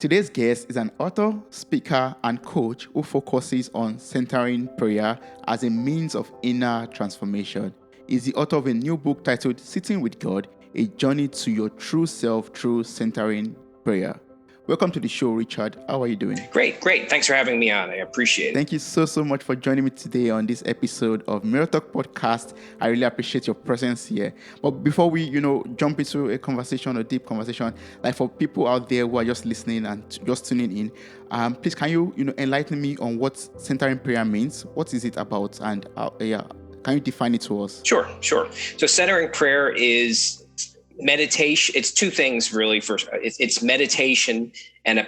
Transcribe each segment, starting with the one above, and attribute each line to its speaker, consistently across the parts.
Speaker 1: Today's guest is an author, speaker, and coach who focuses on centering prayer as a means of inner transformation. He's the author of a new book titled Sitting with God, A Journey to Your True Self Through Centering Prayer. Welcome to the show, Richard. How are you doing?
Speaker 2: Great. Thanks for having me on. I appreciate it.
Speaker 1: Thank you so much for joining me today on this episode of Mirror Talk Podcast. I really appreciate your presence here. But before we, jump into a conversation, a deep conversation, like for people out there who are just listening and just tuning in, please can you, enlighten me on what centering prayer means? What is it about? And can you define it to us?
Speaker 2: Sure. So centering prayer is meditation. It's two things really. First, it's meditation and a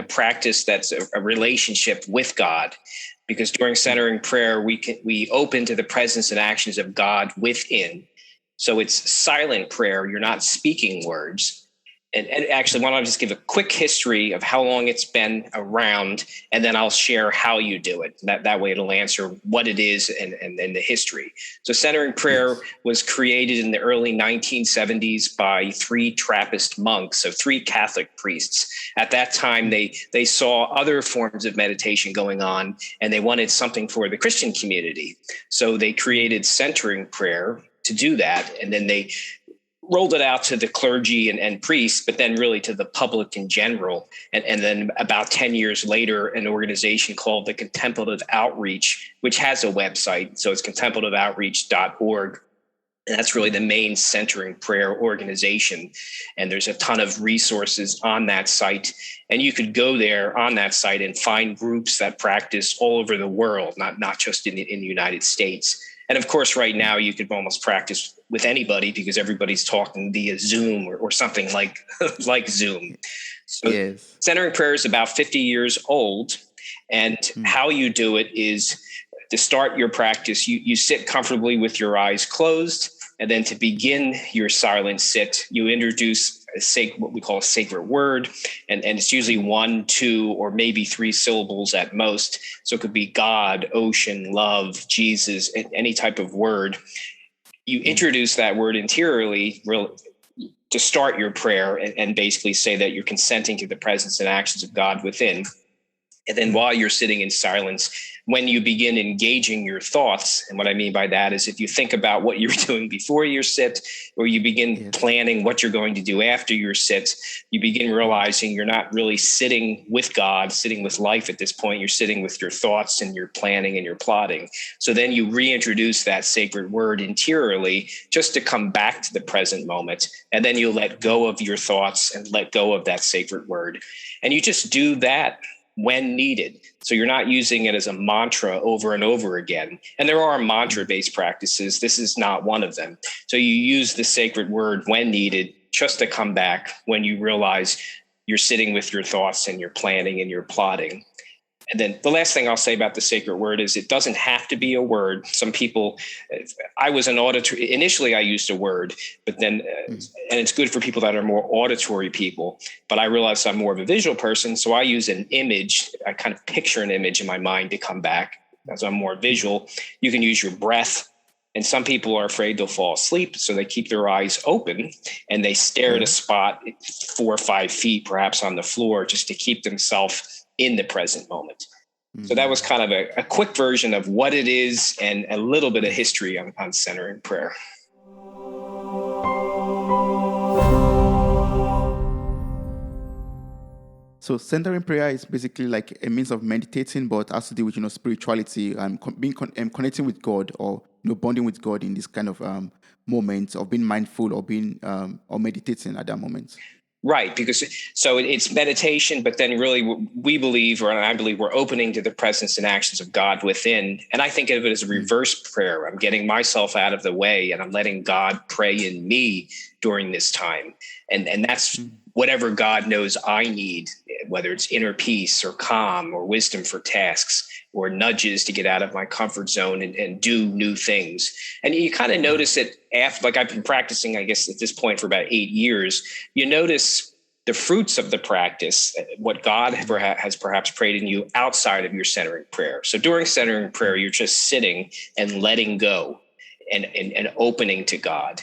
Speaker 2: practice that's a relationship with God. Because during centering prayer, we open to the presence and actions of God within. So it's silent prayer. You're not speaking words. And actually, why don't I just give a quick history of how long it's been around, and then I'll share how you do it. That way it'll answer what it is and the history. So centering prayer was created in the early 1970s by three Trappist monks, so three Catholic priests. At that time, they saw other forms of meditation going on, and they wanted something for the Christian community. So they created centering prayer to do that, and then they rolled it out to the clergy and priests, but then really to the public in general. And then about 10 years later, an organization called the Contemplative Outreach, which has a website. So it's contemplativeoutreach.org. And that's really the main centering prayer organization. And there's a ton of resources on that site. And you could go there on that site and find groups that practice all over the world, not just in the United States. And of course, right now, you could almost practice with anybody because everybody's talking via Zoom or something like Zoom. So Centering prayer is about 50 years old. And how you do it is to start your practice, you sit comfortably with your eyes closed. And then to begin your silent sit, you introduce what we call a sacred word. And it's usually 1, 2, or maybe 3 syllables at most. So it could be God, ocean, love, Jesus, any type of word. You introduce that word interiorly to start your prayer and basically say that you're consenting to the presence and actions of God within. And then while you're sitting in silence, when you begin engaging your thoughts, and what I mean by that is if you think about what you're doing before your sit, or you begin planning what you're going to do after your sit, you begin realizing you're not really sitting with God, sitting with life at this point. You're sitting with your thoughts and your planning and your plotting. So then you reintroduce that sacred word interiorly just to come back to the present moment. And then you let go of your thoughts and let go of that sacred word. And you just do that when needed. So you're not using it as a mantra over and over again. And there are mantra-based practices. This is not one of them. So you use the sacred word when needed, just to come back when you realize you're sitting with your thoughts and you're planning and you're plotting. And then the last thing I'll say about the sacred word is it doesn't have to be a word. Some people, I was an auditory, initially I used a word, but then, and it's good for people that are more auditory people, but I realized I'm more of a visual person. So I use an image. I kind of picture an image in my mind to come back as I'm more visual. You can use your breath. And some people are afraid they'll fall asleep. So they keep their eyes open and they stare at a spot 4 or 5 feet, perhaps on the floor, just to keep themselves in the present moment. So that was kind of a quick version of what it is and a little bit of history on centering prayer.
Speaker 1: So centering prayer is basically like a means of meditating, but has to do with spirituality and connecting with God, or bonding with God in this kind of moment of being mindful or being or meditating at that moment.
Speaker 2: Right, because so it's meditation, but then really we believe, or I believe, we're opening to the presence and actions of God within. And I think of it as a reverse prayer. I'm getting myself out of the way and I'm letting God pray in me during this time. And that's whatever God knows I need, whether it's inner peace or calm or wisdom for tasks or nudges to get out of my comfort zone and do new things. And you kind of notice it after, like I've been practicing, I guess at this point for about 8 years, you notice the fruits of the practice, what God has perhaps prayed in you outside of your centering prayer. So during centering prayer, you're just sitting and letting go and opening to God.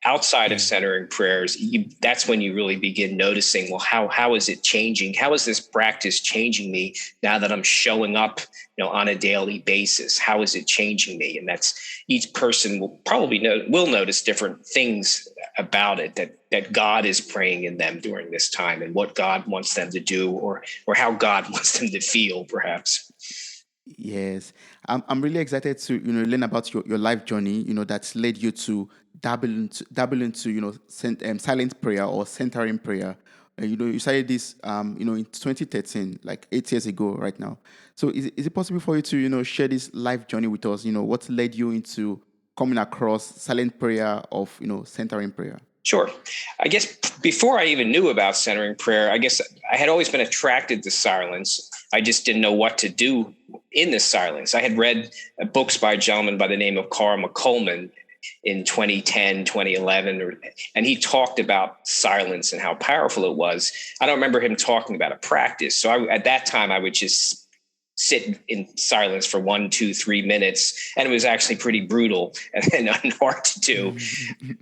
Speaker 2: outside of centering prayers, that's when you really begin noticing, well, how is it changing? How is this practice changing me now that I'm showing up, on a daily basis? How is it changing me? And that's, each person will probably will notice different things about it, that God is praying in them during this time, and what God wants them to do, or how God wants them to feel, perhaps.
Speaker 1: Yes, I'm really excited to learn about your life journey. That's led you to dabble into silent prayer or centering prayer. You started this in 2013, like 8 years ago, right now. So is it possible for you to share this life journey with us? What led you into coming across silent prayer of centering prayer?
Speaker 2: Sure. I guess before I even knew about centering prayer, I guess I had always been attracted to silence. I just didn't know what to do in this silence. I had read books by a gentleman by the name of Carl McColman in 2010, 2011, and he talked about silence and how powerful it was. I don't remember him talking about a practice. So at that time, I would just sit in silence for 1, 2, 3 minutes. And it was actually pretty brutal and hard to do.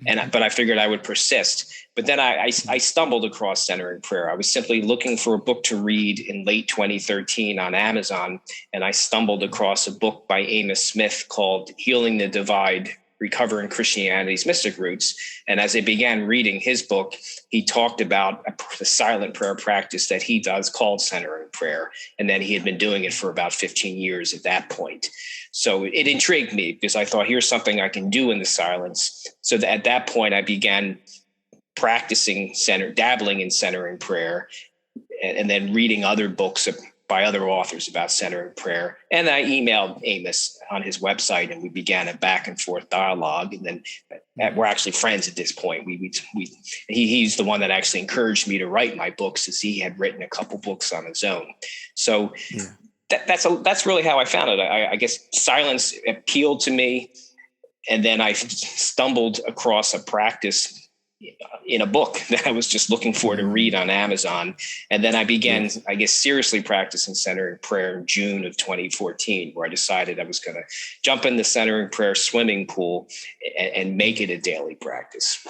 Speaker 2: But I figured I would persist. But then I stumbled across centering prayer. I was simply looking for a book to read in late 2013 on Amazon. And I stumbled across a book by Amos Smith called Healing the Divide, Recovering Christianity's Mystic Roots. And as I began reading his book, he talked about a silent prayer practice that he does called centering prayer. And then he had been doing it for about 15 years at that point. So it intrigued me because I thought, here's something I can do in the silence. So at that point, I began practicing dabbling in centering prayer, and then reading other books by other authors about centering prayer. And I emailed Amos on his website, and we began a back and forth dialogue. And then we're actually friends at this point. He's the one that actually encouraged me to write my books, as he had written a couple books on his own. So that's really how I found it. I guess silence appealed to me. And then I stumbled across a practice in a book that I was just looking for to read on Amazon. And then I began, I guess, seriously practicing centering prayer in June of 2014, where I decided I was going to jump in the centering prayer swimming pool and make it a daily practice.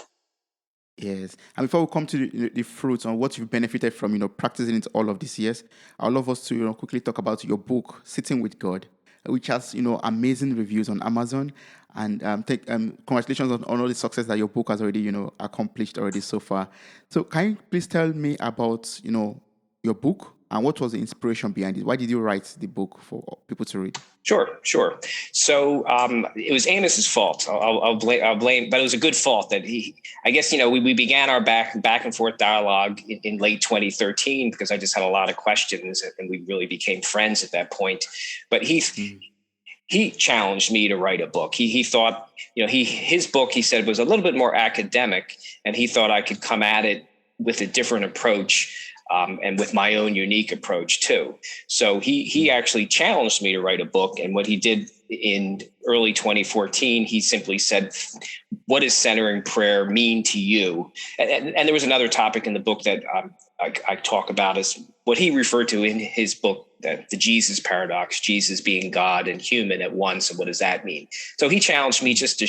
Speaker 1: Yes. And before we come to the fruits and what you've benefited from, practicing it all of these years, I'd love us to, quickly talk about your book, Sitting with God, which has, amazing reviews on Amazon. And congratulations on all the success that your book has already, accomplished already so far. So can you please tell me about, your book and what was the inspiration behind it? Why did you write the book for people to read?
Speaker 2: Sure. So it was Amos's fault. I'll blame, but it was a good fault that I guess, we began our back and forth dialogue in late 2013 because I just had a lot of questions, and we really became friends at that point. But he challenged me to write a book. He thought, his book, he said, was a little bit more academic, and he thought I could come at it with a different approach. And with my own unique approach too. So he actually challenged me to write a book. And what he did in early 2014, he simply said, what does centering prayer mean to you? And there was another topic in the book that I talk about, is what he referred to in his book, the Jesus paradox, Jesus being God and human at once. And what does that mean? So he challenged me just to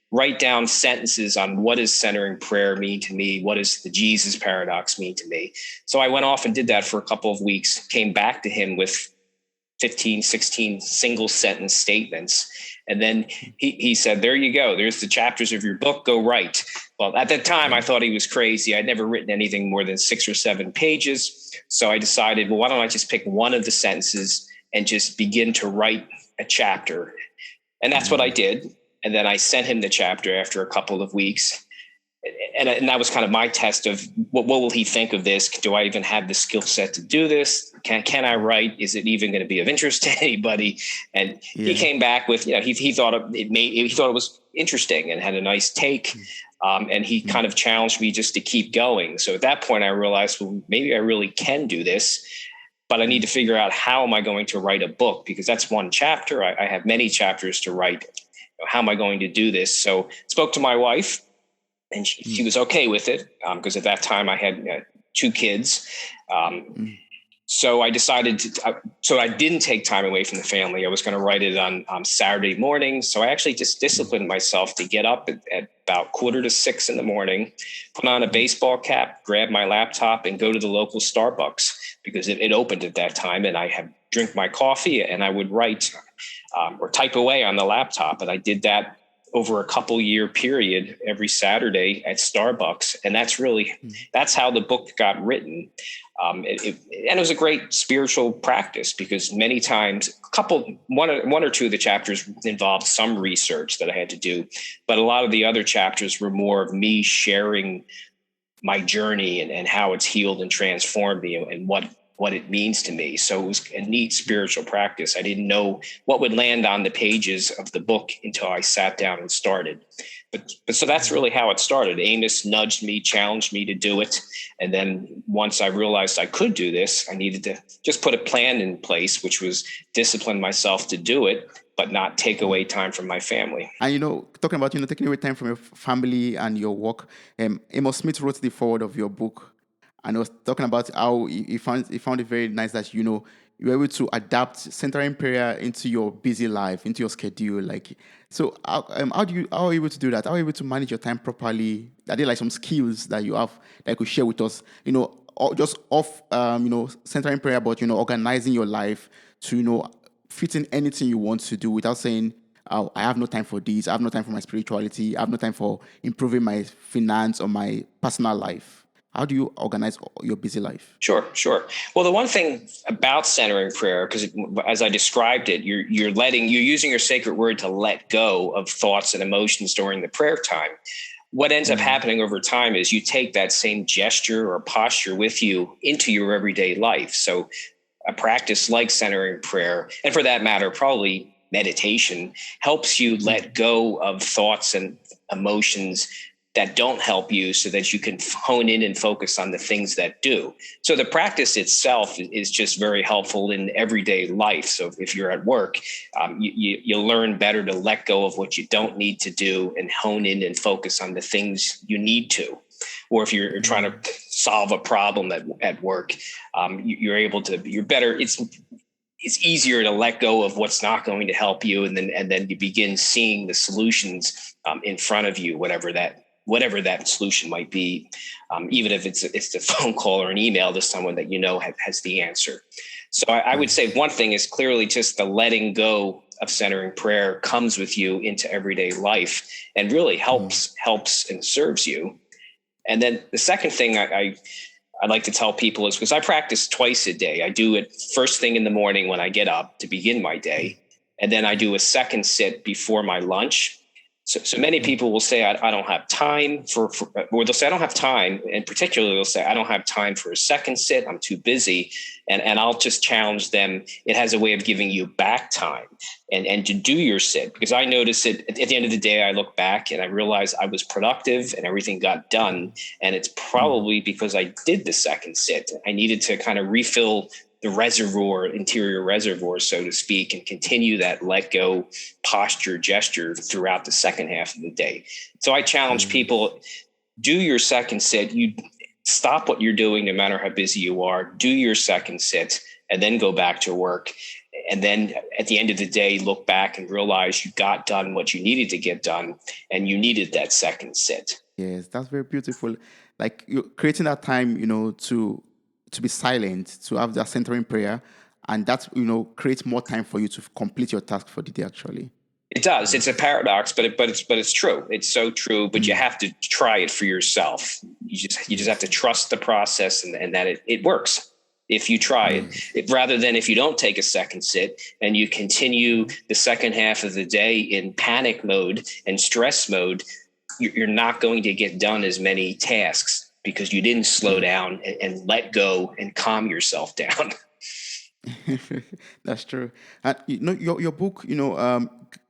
Speaker 2: write down sentences on what does centering prayer mean to me? What does the Jesus paradox mean to me? So I went off and did that for a couple of weeks, came back to him with 15, 16 single sentence statements. And then he said, there you go. There's the chapters of your book. Go write. Well, at that time, I thought he was crazy. I'd never written anything more than 6 or 7 pages. So I decided, well, why don't I just pick one of the sentences and just begin to write a chapter? And that's what I did. And then I sent him the chapter after a couple of weeks. And that was kind of my test of what will he think of this? Do I even have the skill set to do this? Can I write? Is it even going to be of interest to anybody? And he came back with, he thought he thought it was interesting and had a nice take. And he kind of challenged me just to keep going. So at that point, I realized, well, maybe I really can do this, but I need to figure out how am I going to write a book? Because that's one chapter. I have many chapters to write. How am I going to do this? So spoke to my wife, and she was okay with it because at that time I had 2 kids. So I decided so I didn't take time away from the family. I was going to write it on Saturday mornings. So I actually just disciplined myself to get up at about 5:45 in the morning, put on a baseball cap, grab my laptop, and go to the local Starbucks because it opened at that time. And I had drink my coffee and I would write or type away on the laptop. And I did that over a couple year period every Saturday at Starbucks. And that's how the book got written. And it was a great spiritual practice because many times one or two of the chapters involved some research that I had to do, but a lot of the other chapters were more of me sharing my journey and how it's healed and transformed me and what it means to me. So it was a neat spiritual practice. I didn't know what would land on the pages of the book until I sat down and started. But so that's really how it started. Amos nudged me, challenged me to do it. And then once I realized I could do this, I needed to just put a plan in place, which was discipline myself to do it, but not take away time from my family.
Speaker 1: And talking about taking away time from your family and your work, Amos Smith wrote the foreword of your book, and I was talking about how he found it very nice that you were able to adapt centering prayer into your busy life, into your schedule. Like, so how are you able to do that? How are you able to manage your time properly? Are there like some skills that you have that you could share with us? Or just off centering prayer, but organizing your life to fit in anything you want to do without saying, oh, I have no time for this. I have no time for my spirituality. I have no time for improving my finance or my personal life. How do you organize your busy life?
Speaker 2: Sure. Well, the one thing about centering prayer, because as I described it, you're using your sacred word to let go of thoughts and emotions during the prayer time. What ends up happening over time is you take that same gesture or posture with you into your everyday life. So a practice like centering prayer, and for that matter, probably meditation, helps you let go of thoughts and emotions that don't help you so that you can hone in and focus on the things that do. So the practice itself is just very helpful in everyday life. So if you're at work, you learn better to let go of what you don't need to do and hone in and focus on the things you need to. Or if you're trying to solve a problem at work, you're better. It's easier to let go of what's not going to help you. And then you begin seeing the solutions in front of you, whatever that solution might be, even if it's a phone call or an email to someone that has the answer. So I would say one thing is clearly just the letting go of centering prayer comes with you into everyday life and really helps and serves you. And then the second thing I like to tell people is, because I practice twice a day. I do it first thing in the morning when I get up to begin my day. And then I do a second sit before my lunch. So many people will say, I don't have time or they'll say, I don't have time. In particular, they'll say, I don't have time for a second sit. I'm too busy. And I'll just challenge them. It has a way of giving you back time and to do your sit, because I notice it at the end of the day. I look back and I realize I was productive and everything got done. And it's probably because I did the second sit. I needed to kind of refill the interior reservoir, so to speak, and continue that let go posture gesture throughout the second half of the day. So I challenge people, do your second sit. You stop what you're doing, no matter how busy you are, do your second sit and then go back to work. And then at the end of the day, look back and realize you got done what you needed to get done and you needed that second sit.
Speaker 1: Yes, that's very beautiful. Like, you're creating that time, to be silent, to have that centering prayer, and that creates more time for you to complete your task for the day. Actually,
Speaker 2: it does. It's a paradox, but it's true. It's so true. But you have to try it for yourself. You just have to trust the process and that it works if you try it, rather than if you don't take a second sit and you continue the second half of the day in panic mode and stress mode. You're not going to get done as many tasks because you didn't slow down and let go and calm yourself down.
Speaker 1: That's true. And your book,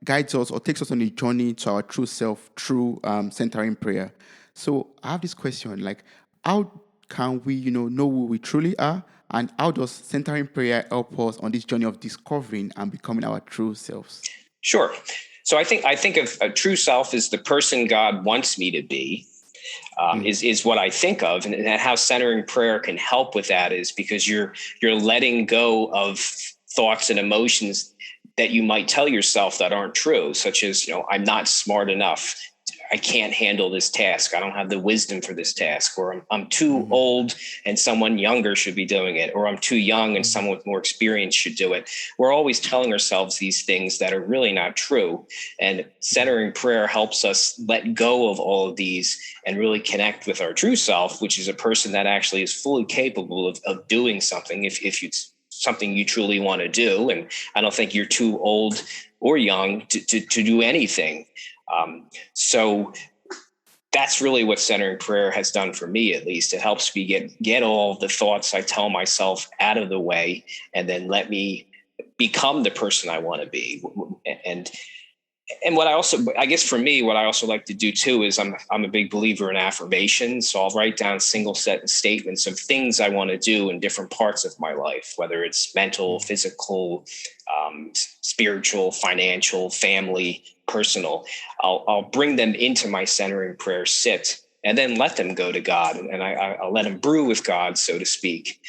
Speaker 1: guides us or takes us on a journey to our true self through centering prayer. So I have this question: like, how can we, know who we truly are, and how does centering prayer help us on this journey of discovering and becoming our true selves?
Speaker 2: Sure. So I think of a true self as the person God wants me to be. is what I think of, and how centering prayer can help with that is because you're letting go of thoughts and emotions that you might tell yourself that aren't true, such as, I'm not smart enough. I can't handle this task. I don't have the wisdom for this task, or I'm too old and someone younger should be doing it, or I'm too young and someone with more experience should do it. We're always telling ourselves these things that are really not true. And centering prayer helps us let go of all of these and really connect with our true self, which is a person that actually is fully capable of doing something if it's something you truly want to do. And I don't think you're too old or young to do anything. So that's really what centering prayer has done for me, at least. It helps me get all the thoughts I tell myself out of the way, and then let me become the person I want to be. And what I guess for me, what I also like to do too is I'm a big believer in affirmations. So I'll write down single set statements of things I want to do in different parts of my life, whether it's mental, physical, spiritual, financial, family, personal. I'll bring them into my centering prayer sit and then let them go to God. And I'll let them brew with God, so to speak.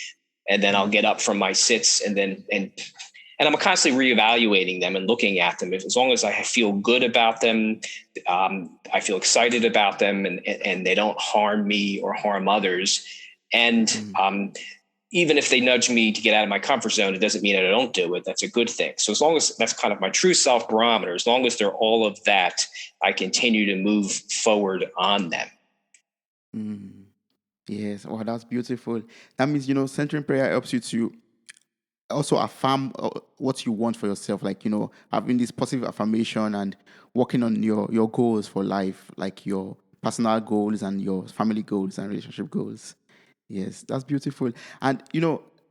Speaker 2: And then I'll get up from my sits and I'm constantly reevaluating them and looking at them. As long as I feel good about them, I feel excited about them, and they don't harm me or harm others. And even if they nudge me to get out of my comfort zone, it doesn't mean that I don't do it. That's a good thing. So as long as that's kind of my true self barometer, as long as they're all of that, I continue to move forward on them.
Speaker 1: Yes. Oh, that's beautiful. That means, centering prayer helps you to also affirm what you want for yourself, like, having this positive affirmation and working on your goals for life, like your personal goals and your family goals and relationship goals. Yes, that's beautiful. And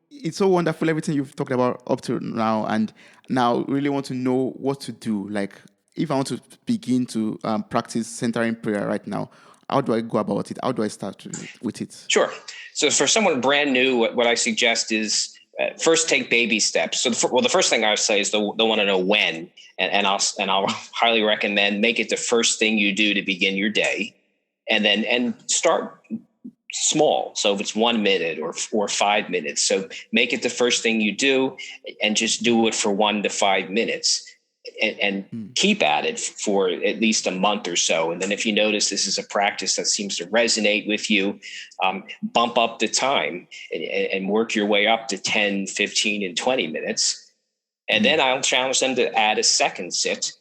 Speaker 1: it's so wonderful everything you've talked about up to now, and now really want to know what to do. Like, if I want to begin to practice centering prayer right now, how do I go about it? How do I start with it?
Speaker 2: Sure. So for someone brand new, what I suggest is first take baby steps. So the first thing I would say is they'll want to know when, and I'll highly recommend make it the first thing you do to begin your day, and start small. So if it's 1 minute or 5 minutes, so make it the first thing you do, and just do it for 1 to 5 minutes. And keep at it for at least a month or so. And then if you notice this is a practice that seems to resonate with you, bump up the time and work your way up to 10, 15, and 20 minutes. And then I'll challenge them to add a second sit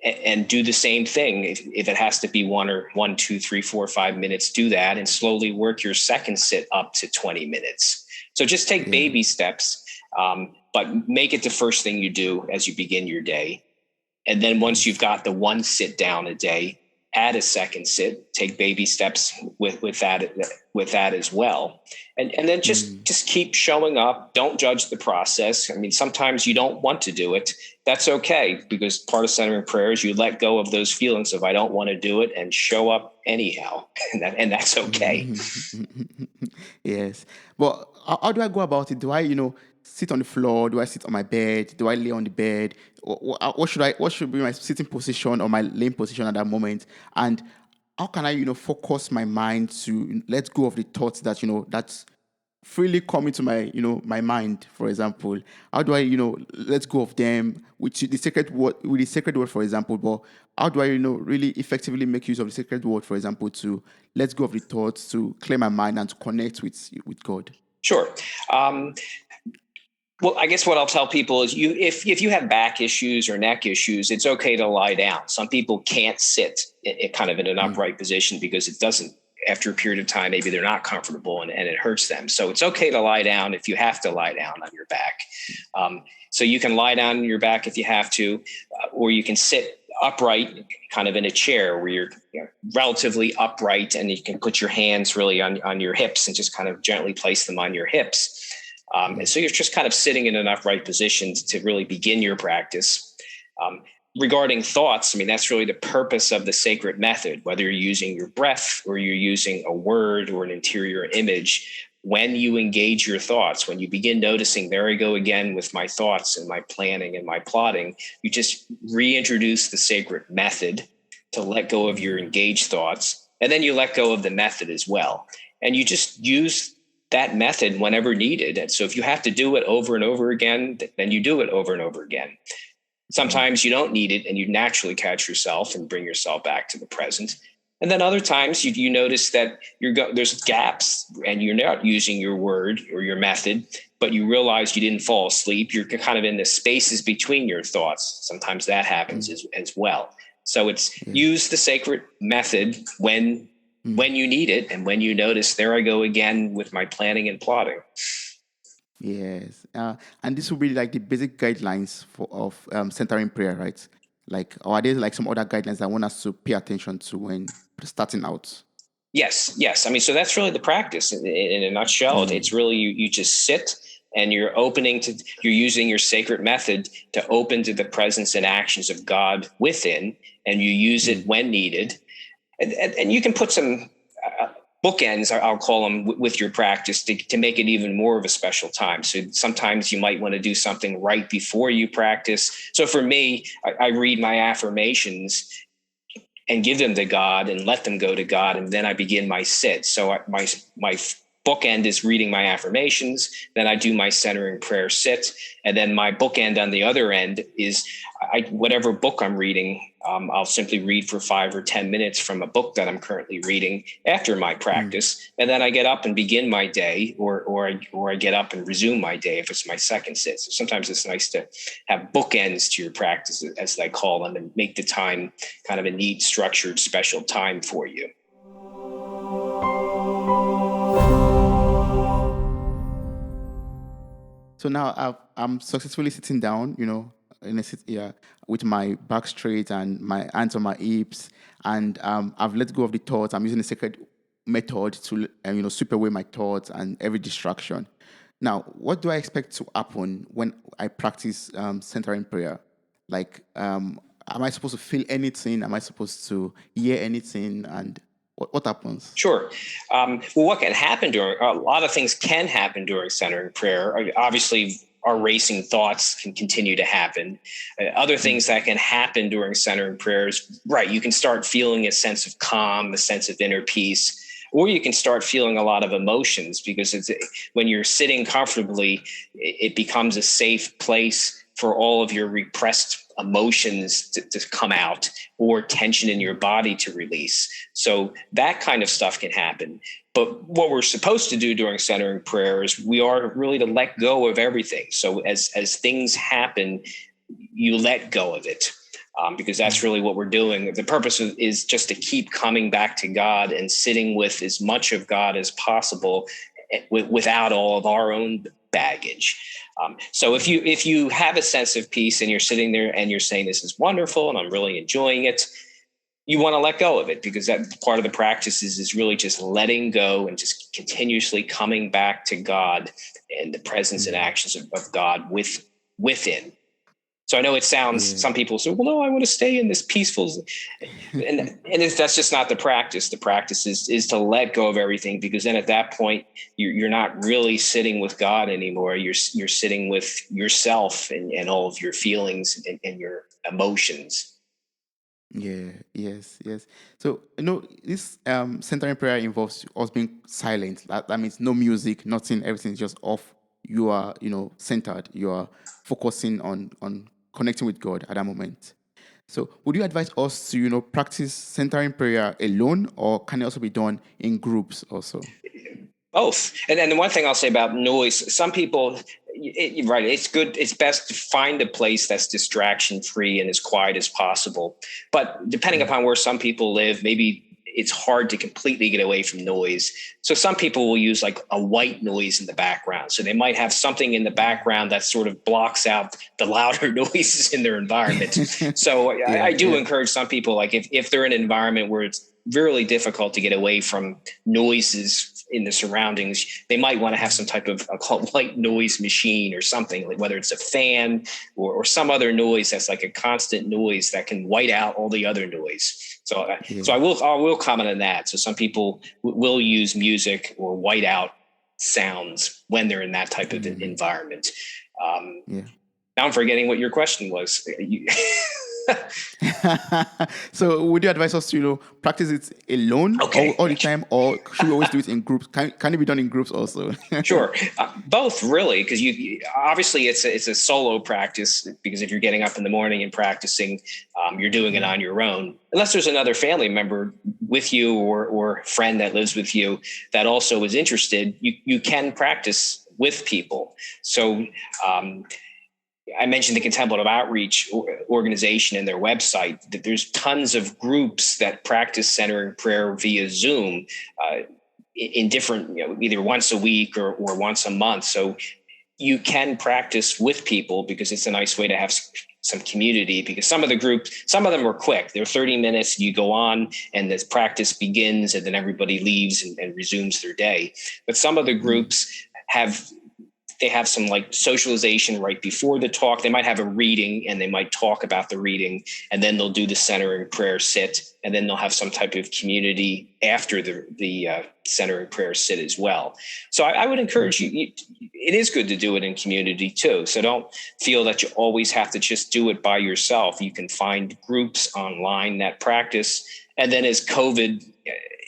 Speaker 2: and do the same thing. If it has to be 1, 2, 3, 4, 5 minutes, do that, and slowly work your second sit up to 20 minutes. So just take baby steps. But make it the first thing you do as you begin your day. And then once you've got the one sit down a day, add a second sit, take baby steps with that as well. And then just keep showing up. Don't judge the process. I mean, sometimes you don't want to do it. That's okay, because part of centering prayer is you let go of those feelings of I don't want to do it and show up anyhow. And that's okay.
Speaker 1: Yes. But how do I go about it? Do I, sit on the floor? Do I sit on my bed? Do I lay on the bed? What should be my sitting position or my laying position at that moment? And how can I, focus my mind to let go of the thoughts that, that's freely come into my, my mind, for example? How do I, let go of them with the sacred word, for example? But how do I, really effectively make use of the sacred word, for example, to let go of the thoughts, to clear my mind and to connect with God?
Speaker 2: Sure. Well, I guess what I'll tell people is if you have back issues or neck issues, it's okay to lie down. Some people can't sit kind of in an upright position because it doesn't, after a period of time, maybe they're not comfortable and it hurts them. So it's okay to lie down if you have to lie down on your back. So you can lie down on your back if you have to, or you can sit upright kind of in a chair where you're relatively upright, and you can put your hands really on your hips and just kind of gently place them on your hips. And so you're just kind of sitting in an upright position to really begin your practice. Regarding thoughts, I mean, that's really the purpose of the sacred method, whether you're using your breath or you're using a word or an interior image. When you engage your thoughts, when you begin noticing, there I go again with my thoughts and my planning and my plotting, you just reintroduce the sacred method to let go of your engaged thoughts. And then you let go of the method as well. And you just use that method whenever needed. And so if you have to do it over and over again, then you do it over and over again. Sometimes you don't need it and you naturally catch yourself and bring yourself back to the present. And then other times you notice that there's gaps and you're not using your word or your method, but you realize you didn't fall asleep. You're kind of in the spaces between your thoughts. Sometimes that happens as well. So it's use the sacred method when you need it, and when you notice, there I go again with my planning and plotting.
Speaker 1: Yes, and this will be like the basic guidelines of centering prayer, right? Like, or are there like some other guidelines I want us to pay attention to when starting out?
Speaker 2: Yes. I mean, so that's really the practice in a nutshell. It's really you just sit and you're using your sacred method to open to the presence and actions of God within, and you use it when needed. And you can put some bookends, I'll call them, with your practice to make it even more of a special time. So sometimes you might want to do something right before you practice. So for me, I read my affirmations and give them to God and let them go to God. And then I begin my sit. So my bookend is reading my affirmations. Then I do my centering prayer sit. And then my bookend on the other end is whatever book I'm reading. I'll simply read for 5 or 10 minutes from a book that I'm currently reading after my practice. And then I get up and begin my day, or I get up and resume my day if it's my second sit. So sometimes it's nice to have bookends to your practice, as I call them, and make the time kind of a neat, structured, special time for you.
Speaker 1: So now I'm successfully sitting down, in a sit with my back straight and my hands on my hips, and I've let go of the thoughts. I'm using a sacred method to sweep away my thoughts and every distraction. Now, what do I expect to happen when I practice centering prayer? Like, am I supposed to feel anything? Am I supposed to hear anything? And what happens?
Speaker 2: Sure. Well, what can happen a lot of things can happen during centering prayer. Obviously, our racing thoughts can continue to happen. Other things that can happen during centering prayers, right? You can start feeling a sense of calm, a sense of inner peace, or you can start feeling a lot of emotions, because when you're sitting comfortably, it becomes a safe place for all of your repressed emotions to come out, or tension in your body to release. So that kind of stuff can happen. But what we're supposed to do during centering prayer is we are really to let go of everything. So as things happen, you let go of it, because that's really what we're doing. The purpose is just to keep coming back to God and sitting with as much of God as possible, without all of our own baggage. So if you have a sense of peace and you're sitting there and you're saying, this is wonderful and I'm really enjoying it, you want to let go of it, because that part of the practice is really just letting go and just continuously coming back to God and the presence and actions of God within. So I know it sounds, some people say, well, no, I want to stay in this peaceful, and that's just not the practice. The practice is to let go of everything, because then at that point, you're not really sitting with God anymore. You're sitting with yourself and all of your feelings and your emotions.
Speaker 1: Yeah, yes. So, this centering prayer involves us being silent. That means no music, nothing, everything's just off. You are, centered. You are focusing on connecting with God at that moment. So, would you advise us to, practice centering prayer alone, or can it also be done in groups also?
Speaker 2: Both. And then the one thing I'll say about noise, some people, right, it's good. It's best to find a place that's distraction free and as quiet as possible. But depending upon where some people live, maybe it's hard to completely get away from noise. So some people will use like a white noise in the background. So they might have something in the background that sort of blocks out the louder noises in their environment. So I do encourage some people, like if they're in an environment where it's really difficult to get away from noises in the surroundings, they might want to have some type of white noise machine or something, like whether it's a fan or some other noise that's like a constant noise that can white out all the other noise. So I will comment on that. So some people will use music or white out sounds when they're in that type of environment. Now I'm forgetting what your question was.
Speaker 1: So would you advise us to, practice it alone all
Speaker 2: Okay.
Speaker 1: the time, or should we always do it in groups? Can it be done in groups also?
Speaker 2: Sure, both really, because obviously it's a solo practice, because if you're getting up in the morning and practicing, you're doing it on your own. Unless there's another family member with you, or friend that lives with you that also is interested, you can practice with people. So I mentioned the Contemplative Outreach organization and their website, that there's tons of groups that practice centering prayer via Zoom, in different, either once a week or once a month. So you can practice with people, because it's a nice way to have some community, because some of them are quick. They're 30 minutes. You go on and this practice begins, and then everybody leaves and resumes their day. But some of the groups have some like socialization right before the talk. They might have a reading, and they might talk about the reading, and then they'll do the centering prayer sit, and then they'll have some type of community after the centering prayer sit as well. So I would encourage you. It is good to do it in community too. So don't feel that you always have to just do it by yourself. You can find groups online that practice, and then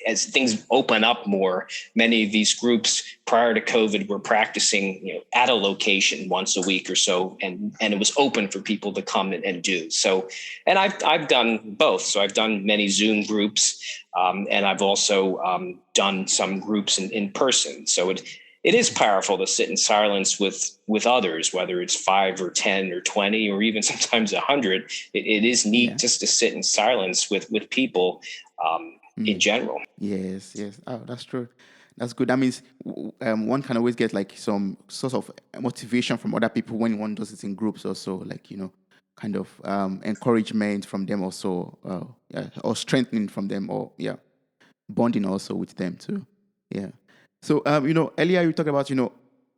Speaker 2: as things open up more, many of these groups prior to COVID were practicing, at a location once a week or so, and it was open for people to come and do. So, and I've done both. So I've done many Zoom groups, and I've also done some groups in person. So it is powerful to sit in silence with others, whether it's 5 or 10 or 20 or even sometimes 100. It is neat just to sit in silence with people. In general.
Speaker 1: Yes, yes. Oh, that's true. That's good. That means one can always get like some sort of motivation from other people when one does it in groups also, like, kind of encouragement from them also, yeah, or strengthening from them, or yeah, bonding also with them too. Yeah. So, earlier you talked about,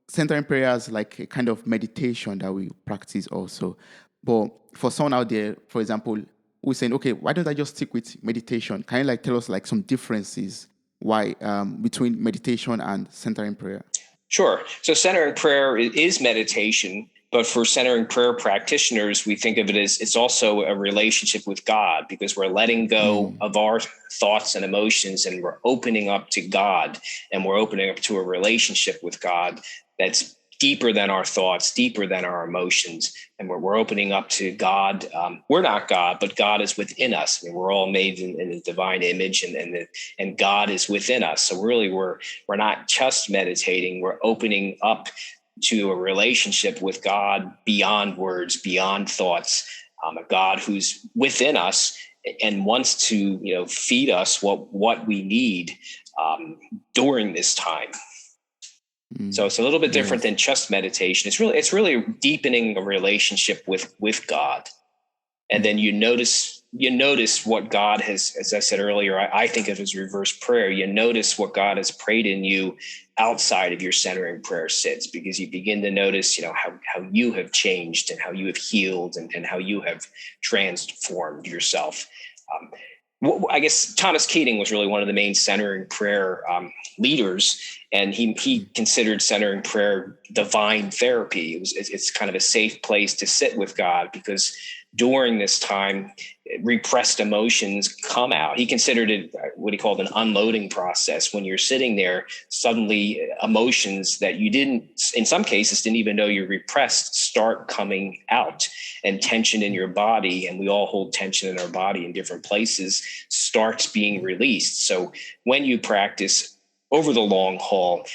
Speaker 1: centering prayer as like a kind of meditation that we practice also. But for someone out there, for example, who's saying, okay, why don't I just stick with meditation? Can you like tell us like some differences why between meditation and centering prayer?
Speaker 2: Sure. So centering prayer is meditation, but for centering prayer practitioners, we think of it as it's also a relationship with God, because we're letting go of our thoughts and emotions, and we're opening up to God, and we're opening up to a relationship with God that's deeper than our thoughts, deeper than our emotions. And we're opening up to God. We're not God, but God is within us. I mean, we're all made in the divine image, and God is within us. So really, we're not just meditating. We're opening up to a relationship with God beyond words, beyond thoughts. A God who's within us and wants to, feed us what we need during this time. So it's a little bit different than just meditation. It's really deepening a relationship with God. And then you notice what God has, as I said earlier, I think of as reverse prayer. You notice what God has prayed in you outside of your centering prayer sits, because you begin to notice, how you have changed, and how you have healed, and how you have transformed yourself. I guess Thomas Keating was really one of the main centering prayer leaders, and he considered centering prayer divine therapy. It's kind of a safe place to sit with God, because during this time, repressed emotions come out. He considered it what he called an unloading process. When you're sitting there, suddenly emotions that you in some cases, didn't even know you're repressed start coming out, and tension in your body, and we all hold tension in our body in different places, starts being released. So when you practice over the long haul,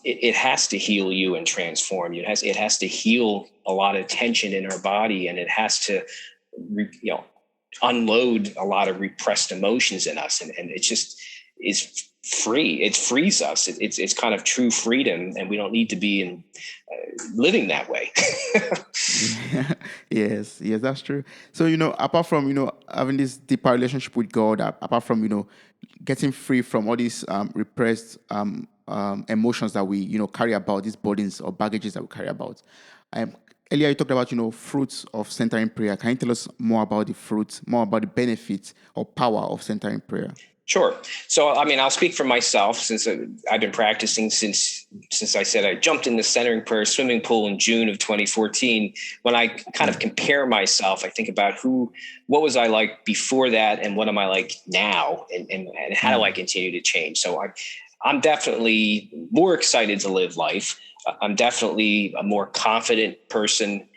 Speaker 2: it has to heal you and transform you. It has to heal a lot of tension in our body, and it has to, unload a lot of repressed emotions in us, and it just is free. It frees us. It's kind of true freedom, and we don't need to be living that way.
Speaker 1: Yes, that's true. So, apart from, having this deeper relationship with God, apart from, getting free from all these repressed emotions that we, carry about, these burdens or baggages that we carry about. Earlier you talked about, fruits of centering prayer. Can you tell us more about the fruits, more about the benefits or power of centering prayer?
Speaker 2: Sure. So, I mean, I'll speak for myself since I've been practicing since I said I jumped in the centering prayer swimming pool in June of 2014. When I kind of compare myself, I think about what was I like before that, and what am I like now, and how do I continue to change? So I'm definitely more excited to live life. I'm definitely a more confident person.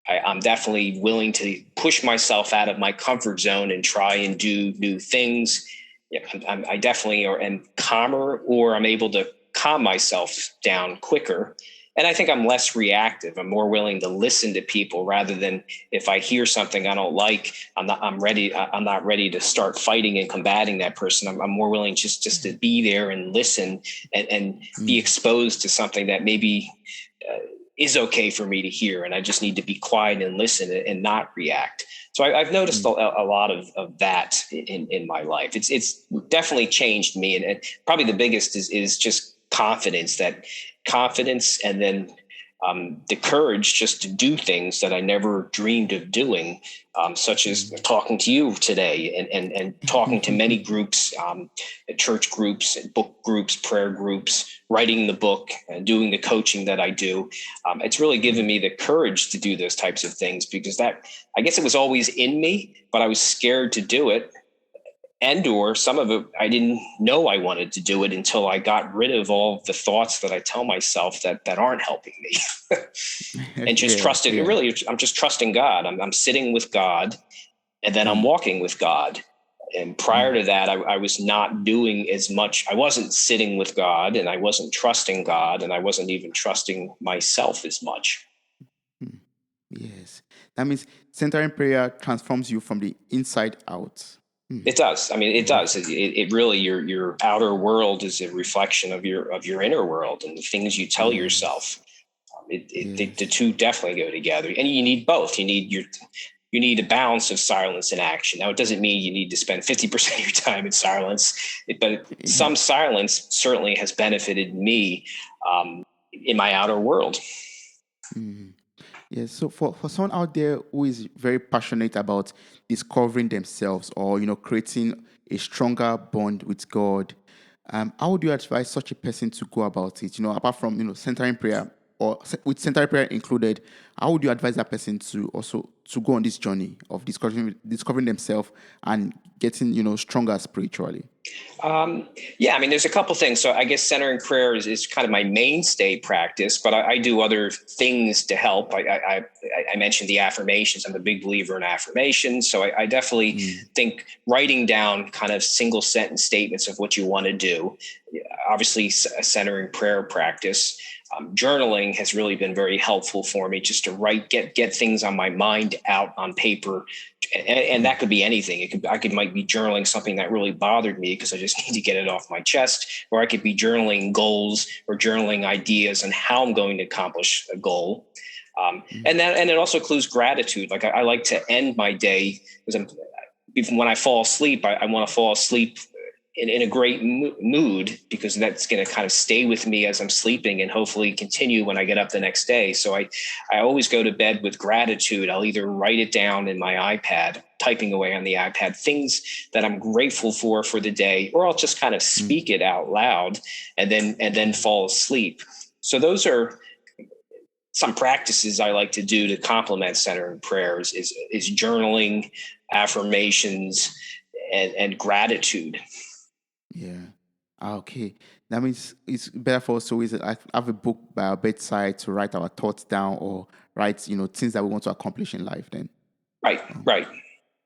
Speaker 2: I'm definitely willing to push myself out of my comfort zone and try and do new things. Yeah, I definitely am calmer, or I'm able to calm myself down quicker. And I think I'm less reactive. I'm more willing to listen to people rather than, if I hear something I don't like, I'm not ready to start fighting and combating that person. I'm more willing just to be there and listen, and be exposed to something that maybe is okay for me to hear. And I just need to be quiet and listen and not react. So I've noticed a lot of that in my life. It's definitely changed me. And probably the biggest is just confidence, and then the courage just to do things that I never dreamed of doing, such as talking to you today, and talking to many groups, church groups, book groups, prayer groups, writing the book, and doing the coaching that I do. It's really given me the courage to do those types of things, because I guess it was always in me, but I was scared to do it. Or some of it, I didn't know I wanted to do it until I got rid of all the thoughts that I tell myself that aren't helping me. And just trusting. Really, I'm just trusting God. I'm sitting with God, and then I'm walking with God. And prior to that, I was not doing as much. I wasn't sitting with God, and I wasn't trusting God, and I wasn't even trusting myself as much.
Speaker 1: Yes. That means centering prayer transforms you from the inside out.
Speaker 2: It does. I mean, it does. It really, your outer world is a reflection of your inner world, and the things you tell yourself. The two definitely go together, and you need both. You need a balance of silence and action. Now, it doesn't mean you need to spend 50% of your time in silence, but some silence certainly has benefited me in my outer world.
Speaker 1: Yes. So for someone out there who is very passionate about discovering themselves, or creating a stronger bond with God, how would you advise such a person to go about it? Apart from centering prayer, or with centering prayer included, how would you advise that person to also to go on this journey of discovering themselves and getting stronger spiritually?
Speaker 2: Yeah, I mean, there's a couple things. So I guess centering prayer is kind of my mainstay practice, but I do other things to help. I mentioned the affirmations. I'm a big believer in affirmations. So I definitely think writing down kind of single sentence statements of what you want to do, obviously a centering prayer practice. Journaling has really been very helpful for me, just to get things on my mind out on paper. And that could be anything. I might be journaling something that really bothered me because I just need to get it off my chest, or I could be journaling goals or journaling ideas and how I'm going to accomplish a goal. And it also includes gratitude. Like I like to end my day, because even when I fall asleep, I want to fall asleep in a great mood, because that's going to kind of stay with me as I'm sleeping and hopefully continue when I get up the next day. So I always go to bed with gratitude. I'll either write it down in my iPad, typing away on the iPad, things that I'm grateful for the day, or I'll just kind of speak it out loud and then fall asleep. So those are some practices I like to do to complement centering prayers is journaling, affirmations, and gratitude.
Speaker 1: Yeah. Okay. That means it's better for us to always have a book by our bedside to write our thoughts down, or write, things that we want to accomplish in life then.
Speaker 2: Right.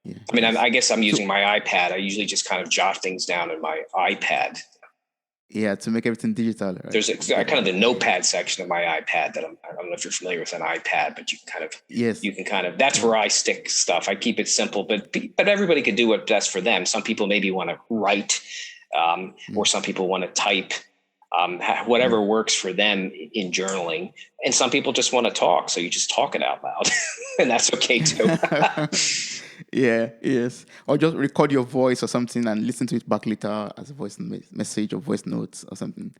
Speaker 1: Yeah.
Speaker 2: I mean, I guess I'm using my iPad. I usually just kind of jot things down in my iPad.
Speaker 1: Yeah, to make everything digital. Right?
Speaker 2: There's kind of the notepad section of my iPad that I don't know if you're familiar with an iPad, but you can kind of that's where I stick stuff. I keep it simple, but everybody could do what's best for them. Some people maybe want to write, or some people want to type, whatever works for them in journaling. And some people just want to talk. So you just talk it out loud and that's okay too.
Speaker 1: Yeah, yes. Or just record your voice or something and listen to it back later as a voice message or voice notes or something.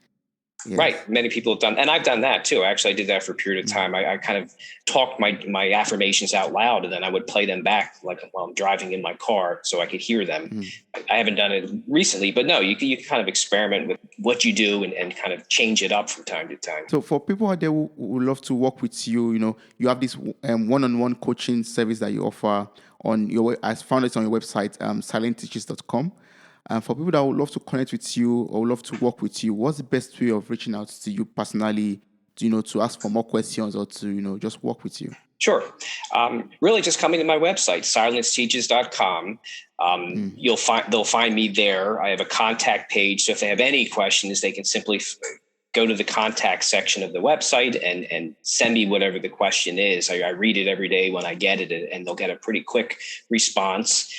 Speaker 1: Yes.
Speaker 2: Right. Many people have done, and I've done that too. Actually, I did that for a period of time. I kind of talked my affirmations out loud, and then I would play them back like while I'm driving in my car so I could hear them.
Speaker 1: Mm.
Speaker 2: I haven't done it recently, but no, you can kind of experiment with what you do and kind of change it up from time to time.
Speaker 1: So for people out there who would love to work with you, you have this one-on-one coaching service that you offer on as found it on your website, silentteachers.com. And for people that would love to connect with you or would love to work with you, what's the best way of reaching out to you personally, to ask for more questions or to, just work with you?
Speaker 2: Sure. Really just coming to my website, silenceteaches.com. They'll find me there. I have a contact page. So if they have any questions, they can simply go to the contact section of the website and send me whatever the question is. I read it every day when I get it, and they'll get a pretty quick response.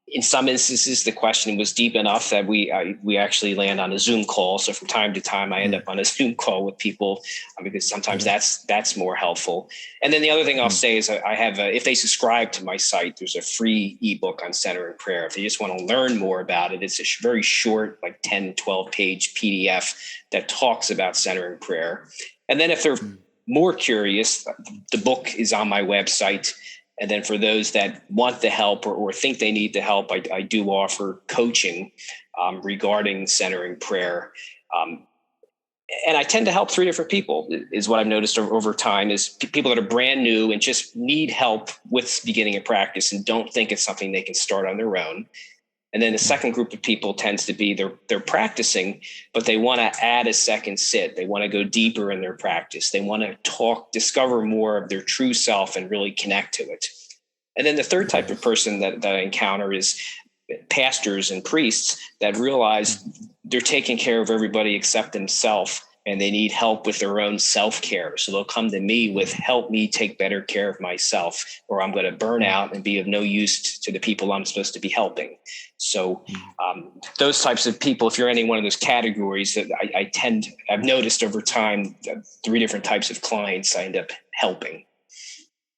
Speaker 2: In some instances, the question was deep enough that we actually land on a Zoom call. So from time to time, I end up on a Zoom call with people because sometimes that's more helpful. And then the other thing I'll say is I have if they subscribe to my site, there's a free ebook on centering prayer. If they just want to learn more about it, it's a very short, like 10, 12 page PDF that talks about centering prayer. And then if they're more curious, the book is on my website. And then for those that want the help or think they need the help, I do offer coaching regarding centering prayer. And I tend to help three different people is what I've noticed over time is people that are brand new and just need help with beginning a practice and don't think it's something they can start on their own. And then the second group of people tends to be they're practicing, but they want to add a second sit. They want to go deeper in their practice. They want to discover more of their true self and really connect to it. And then the third type of person that I encounter is pastors and priests that realize they're taking care of everybody except themselves, and they need help with their own self-care. So they'll come to me with, help me take better care of myself, or I'm going to burn out and be of no use to the people I'm supposed to be helping. So those types of people, if you're any one of those categories, that I've noticed over time, three different types of clients I end up helping.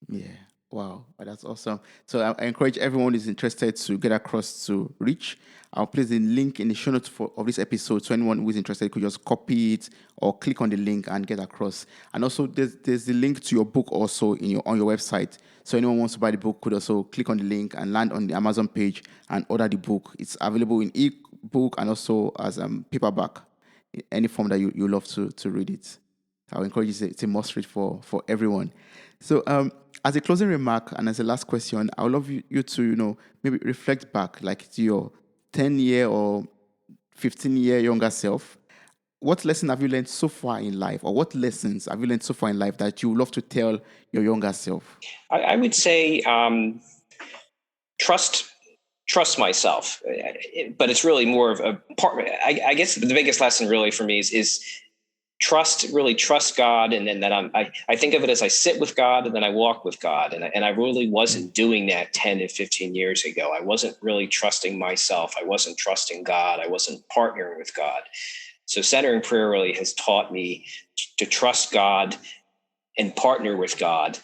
Speaker 1: Yeah. Wow, that's awesome. So I encourage everyone who is interested to get across to Rich. I'll place the link in the show notes of this episode. So anyone who is interested could just copy it or click on the link and get across. And also there's the link to your book also on your website. So anyone wants to buy the book could also click on the link and land on the Amazon page and order the book. It's available in ebook and also as paperback, any form that you love to read it. I'll encourage you. It's a must read for everyone. So as a closing remark and as a last question, I would love you to maybe reflect back like to your 10-year or 15-year younger self. What lesson have you learned so far in life, or what lessons have you learned so far in life that you would love to tell your younger self?
Speaker 2: I would say trust myself, but it's really more of a part. I guess the biggest lesson really for me is trust God. And then that I think of it as I sit with God and then I walk with God. And I really wasn't doing that 10 and 15 years ago. I wasn't really trusting myself. I wasn't trusting God. I wasn't partnering with God. So centering prayer really has taught me to trust God and partner with God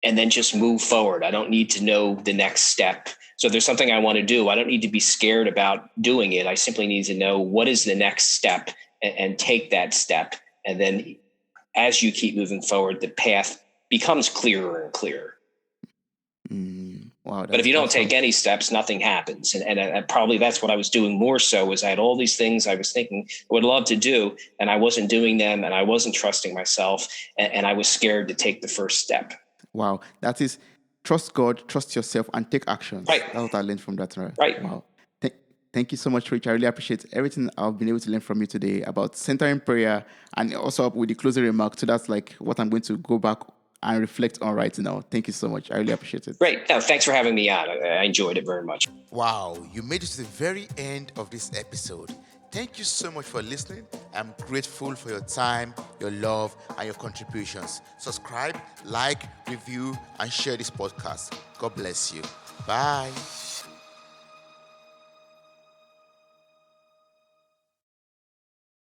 Speaker 2: and then just move forward. I don't need to know the next step. So if there's something I want to do, I don't need to be scared about doing it. I simply need to know what is the next step and take that step. And then as you keep moving forward, the path becomes clearer and clearer.
Speaker 1: Wow,
Speaker 2: but if you don't take any steps, nothing happens. And probably that's what I was doing more so was I had all these things I was thinking I would love to do, and I wasn't doing them, and I wasn't trusting myself, and I was scared to take the first step.
Speaker 1: Wow. That is, trust God, trust yourself, and take action.
Speaker 2: Right.
Speaker 1: That's what I learned from that.
Speaker 2: Right.
Speaker 1: Wow. Thank you so much, Rich. I really appreciate everything I've been able to learn from you today about centering prayer, and also with the closing remark. So that's like what I'm going to go back and reflect on right now. Thank you so much. I really appreciate it.
Speaker 2: Great. No, thanks for having me on. I enjoyed it very much.
Speaker 3: Wow, you made it to the very end of this episode. Thank you so much for listening. I'm grateful for your time, your love, and your contributions. Subscribe, like, review, and share this podcast. God bless you. Bye.